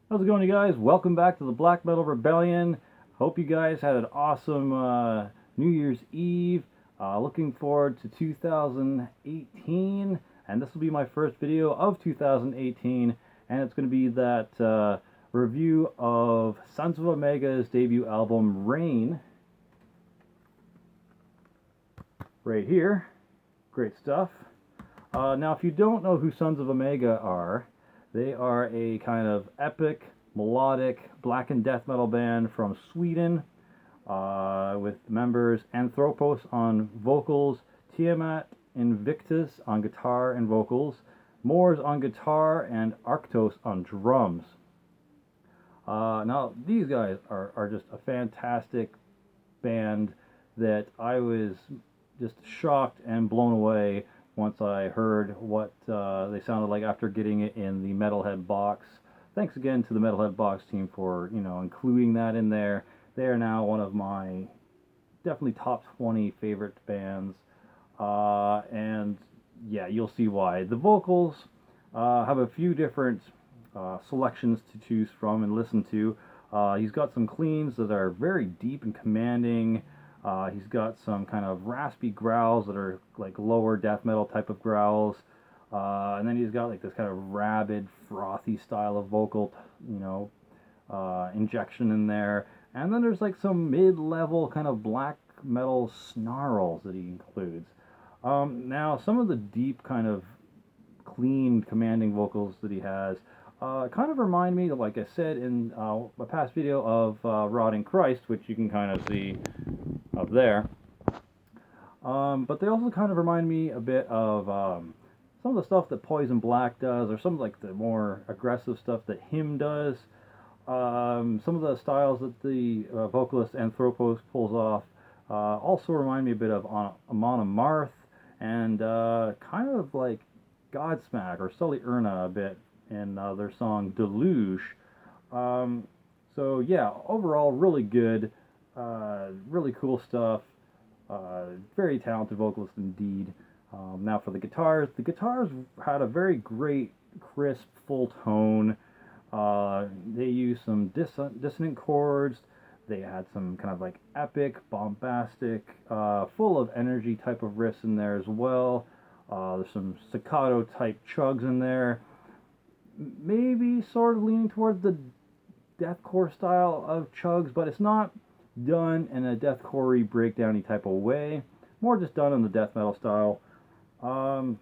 How's it going, you guys? Welcome back to the Black Metal Rebellion. Hope you guys had an awesome New Year's Eve. Looking forward to 2018, and this will be my first video of 2018, and it's going to be that review of Sons of Omega's debut album, Rain, right here. Great stuff. Now, if you don't know who Sons of Omega are, they are a kind of epic, melodic, black and death metal band from Sweden, with members Anthropos on vocals, Tiamat Invictus on guitar and vocals, Mors on guitar, and Arctos on drums. Now, these guys are just a fantastic band that I was just shocked and blown away once I heard what they sounded like after getting it in the Metalhead box. Thanks again to the Metalhead box team for including that in there. They are now one of my definitely top 20 favorite bands, and yeah, you'll see why. The vocals have a few different selections to choose from and listen to. He's got some cleans that are very deep and commanding. He's got some kind of raspy growls that are like lower death metal type of growls. And then he's got like this kind of rabid, frothy style of vocal, injection in there. And then there's like some mid-level kind of black metal snarls that he includes. Now, some of the deep kind of clean, commanding vocals that he has kind of remind me of, like I said in a past video of Rotting Christ, which you can kind of see up there. But they also kind of remind me a bit of some of the stuff that Poison Black does, or some of like the more aggressive stuff that Him does. Some of the styles that the vocalist Anthropos pulls off also remind me a bit of Amon Amarth, and kind of like Godsmack or Sully Erna a bit in their song Deluge. So yeah, overall really good, really cool stuff. Very talented vocalist indeed. Now for the guitars had a very great, crisp, full tone. They used some dissonant chords. They had some kind of like epic, bombastic, full of energy type of riffs in there as well. There's some staccato type chugs in there. Maybe sort of leaning towards the deathcore style of chugs, but it's not done in a deathcore breakdowny type of way. More just done in the death metal style. And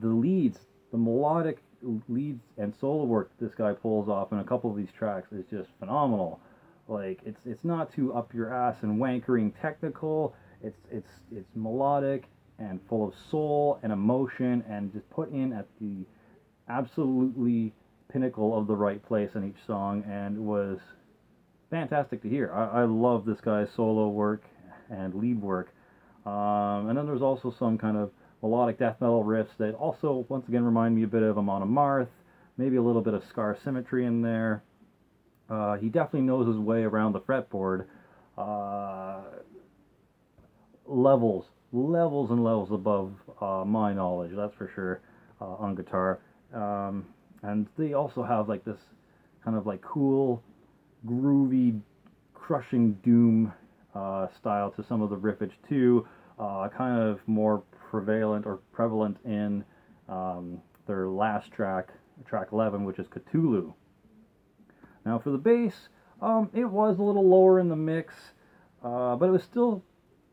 the leads, the melodic leads and solo work this guy pulls off in a couple of these tracks is just phenomenal. Like it's not too up your ass and wankering technical. It's melodic and full of soul and emotion and just put in at the absolutely pinnacle of the right place in each song, and it was fantastic to hear. I love this guy's solo work and lead work. And then there's also some kind of melodic death metal riffs that also, once again, remind me a bit of Amon Amarth, maybe a little bit of Scar Symmetry in there. He definitely knows his way around the fretboard. Uh, levels and levels above my knowledge, that's for sure, on guitar. And they also have like this kind of like cool, groovy, crushing doom style to some of the riffage too. Kind of more prevalent or prevalent in their last track, track 11, which is Cthulhu. Now for the bass, it was a little lower in the mix, but it was still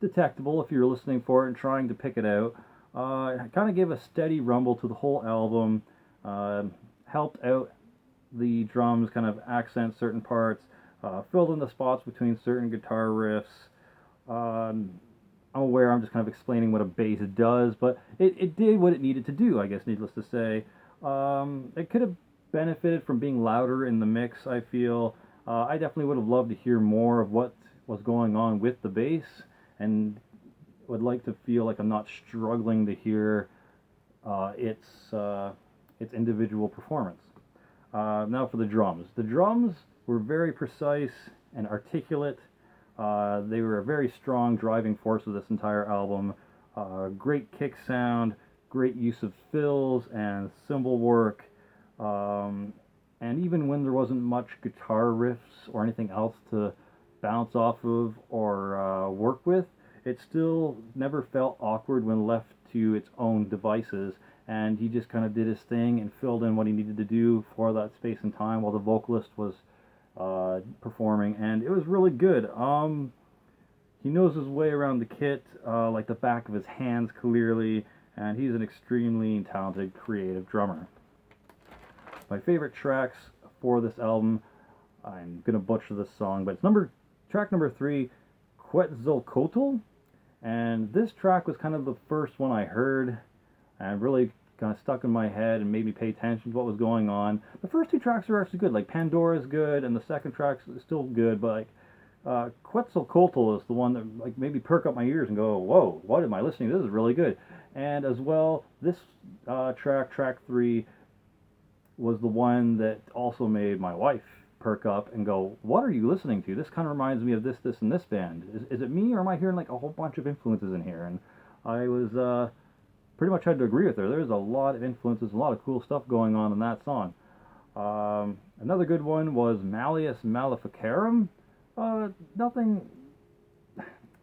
detectable if you're listening for it and trying to pick it out. It kind of gave a steady rumble to the whole album, helped out the drums, kind of accent certain parts, filled in the spots between certain guitar riffs. I'm aware I'm just kind of explaining what a bass does, but it did what it needed to do, I guess, needless to say. It could have benefited from being louder in the mix, I feel. I definitely would have loved to hear more of what was going on with the bass, and would like to feel like I'm not struggling to hear its individual performance. Now for the drums. The drums were very precise and articulate. They were a very strong driving force of this entire album. Great kick sound, great use of fills and cymbal work, And even when there wasn't much guitar riffs or anything else to bounce off of or work with, it still never felt awkward when left to its own devices. And he just kind of did his thing and filled in what he needed to do for that space and time while the vocalist was performing, and it was really good. He knows his way around the kit like the back of his hands clearly, and he's an extremely talented, creative drummer. My favorite tracks for this album, I'm gonna butcher this song, but it's track number 3, Quetzalcoatl, and this track was kind of the first one I heard, and really kind of stuck in my head and made me pay attention to what was going on. The first 2 tracks are actually good, like Pandora's good, and the second track's still good, but like Quetzalcoatl is the one that like maybe perk up my ears and go, whoa, what am I listening to? This is really good. And as well, this track 3, was the one that also made my wife perk up and go, what are you listening to? This kind of reminds me of this, and this band. Is it me, or am I hearing like a whole bunch of influences in here? And I was pretty much had to agree with her. There's a lot of influences, a lot of cool stuff going on in that song. Another good one was Malleus Maleficarum. Nothing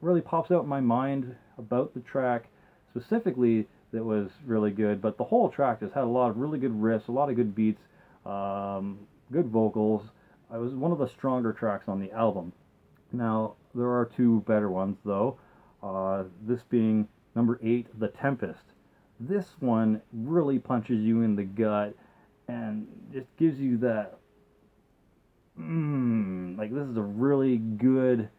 really pops out in my mind about the track specifically that was really good, but the whole track just had a lot of really good riffs, a lot of good beats, good vocals. It was one of the stronger tracks on the album. Now, there are 2 better ones though, this being number 8, The Tempest. This one really punches you in the gut and just gives you that, like this is a really good,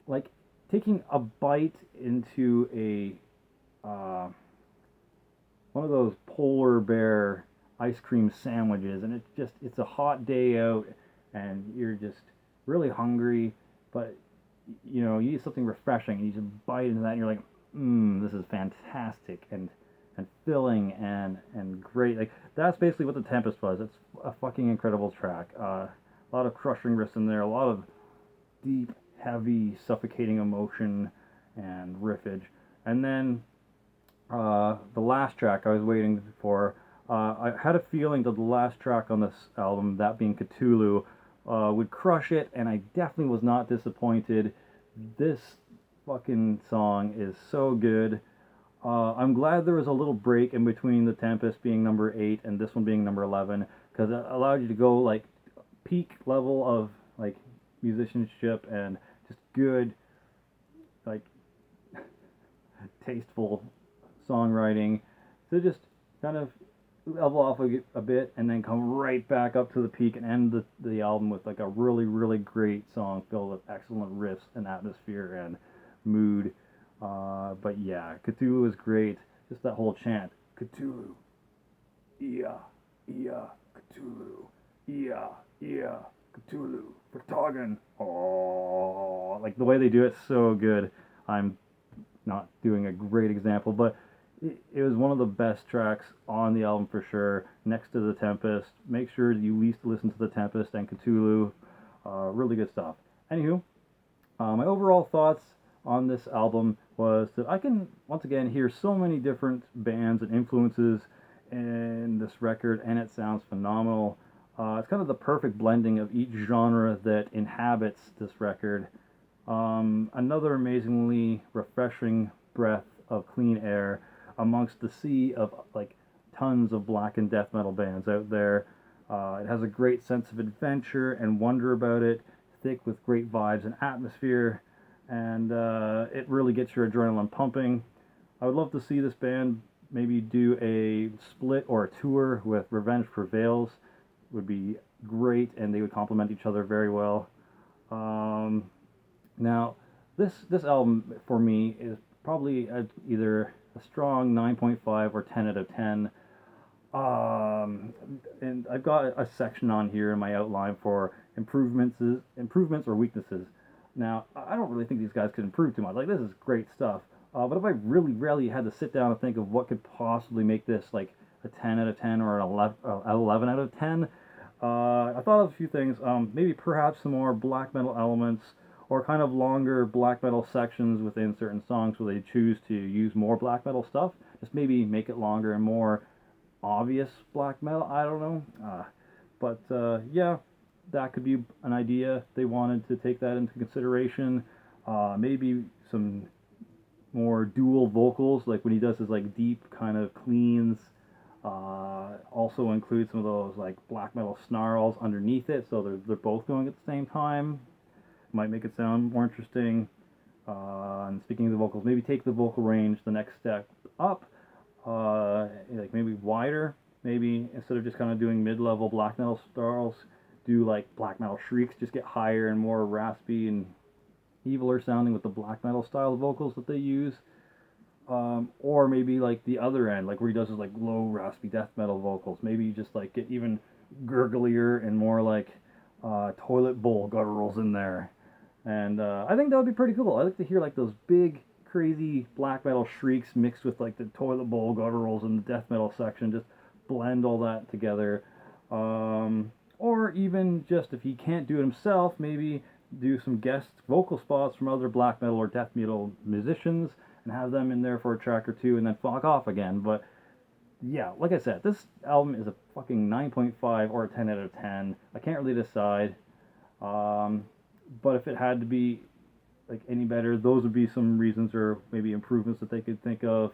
like taking a bite into a one of those polar bear ice cream sandwiches, and it's a hot day out and you're just really hungry, but you know, you need something refreshing and you just bite into that and you're like, this is fantastic and filling and great. Like that's basically what The Tempest was. It's a fucking incredible track. A lot of crushing riffs in there, a lot of deep, heavy, suffocating emotion and riffage. And then the last track I was waiting for, I had a feeling that the last track on this album, that being Cthulhu, would crush it, and I definitely was not disappointed. This fucking song is so good. I'm glad there was a little break in between The Tempest being number 8 and this one being number 11, because it allowed you to go like peak level of like musicianship and just good, like tasteful songwriting to just kind of level off a bit and then come right back up to the peak and end the album with like a really, really great song filled with excellent riffs and atmosphere and mood. But yeah, Cthulhu is great. Just that whole chant, Cthulhu, yeah, yeah, Cthulhu, yeah, yeah, Cthulhu, Vertagen, oh, like the way they do it, so good. I'm not doing a great example, but it was one of the best tracks on the album for sure, next to The Tempest. Make sure you at least listen to The Tempest and Cthulhu. Really good stuff. Anywho, my overall thoughts on this album was that I can, once again, hear so many different bands and influences in this record, and it sounds phenomenal. It's kind of the perfect blending of each genre that inhabits this record. Another amazingly refreshing breath of clean air amongst the sea of like tons of black and death metal bands out there. It has a great sense of adventure and wonder about it, thick with great vibes and atmosphere, and it really gets your adrenaline pumping. I would love to see this band maybe do a split or a tour with Revenge Prevails. Would be great, and they would complement each other very well. Now, this album for me is probably either a strong 9.5 or 10 out of 10. And I've got a section on here in my outline for improvements or weaknesses. Now, I don't really think these guys could improve too much. Like, this is great stuff. But if I really had to sit down and think of what could possibly make this like a 10 out of 10 or an 11 out of 10, I thought of a few things. Maybe perhaps some more black metal elements, or kind of longer black metal sections within certain songs where they choose to use more black metal stuff. Just maybe make it longer and more obvious black metal. I don't know. But yeah, that could be an idea. They wanted to take that into consideration. Maybe some more dual vocals, like when he does his like deep kind of cleans. Also include some of those like black metal snarls underneath it, so they're both going at the same time. Might make it sound more interesting. And speaking of the vocals, maybe take the vocal range the next step up, like maybe wider. Maybe instead of just kind of doing mid-level black metal snarls, do like black metal shrieks, just get higher and more raspy and eviler sounding with the black metal style of vocals that they use. Or maybe like the other end, like where he does his like low raspy death metal vocals. Maybe just like get even gurglier and more like toilet bowl gutturals in there. And I think that would be pretty cool. I like to hear like those big, crazy black metal shrieks mixed with like the toilet bowl gutturals in the death metal section. Just blend all that together. Or even just if he can't do it himself, maybe do some guest vocal spots from other black metal or death metal musicians and have them in there for a track or two and then fuck off again. But yeah, like I said, this album is a fucking 9.5 or a 10 out of 10. I can't really decide. Um, but if it had to be like any better, those would be some reasons or maybe improvements that they could think of.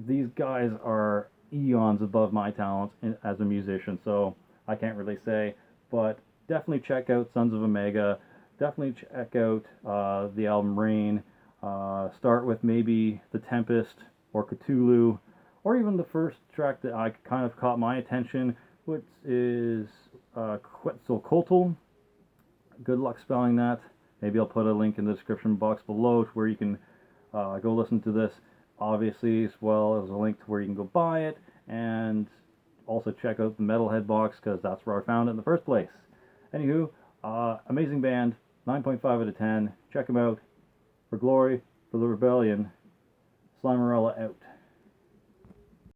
These guys are eons above my talent as a musician, so I can't really say. But definitely check out Sons of Omega. Definitely check out the album Rain. Start with maybe The Tempest or Cthulhu, or even the first track that I kind of caught my attention, which is Quetzalcoatl. Good luck spelling that. Maybe I'll put a link in the description box below to where you can go listen to this, obviously, as well as a link to where you can go buy it, and also check out the Metalhead box because that's where I found it in the first place. Anywho, amazing band, 9.5 out of 10. Check them out. For glory, for the rebellion, Slimerella out.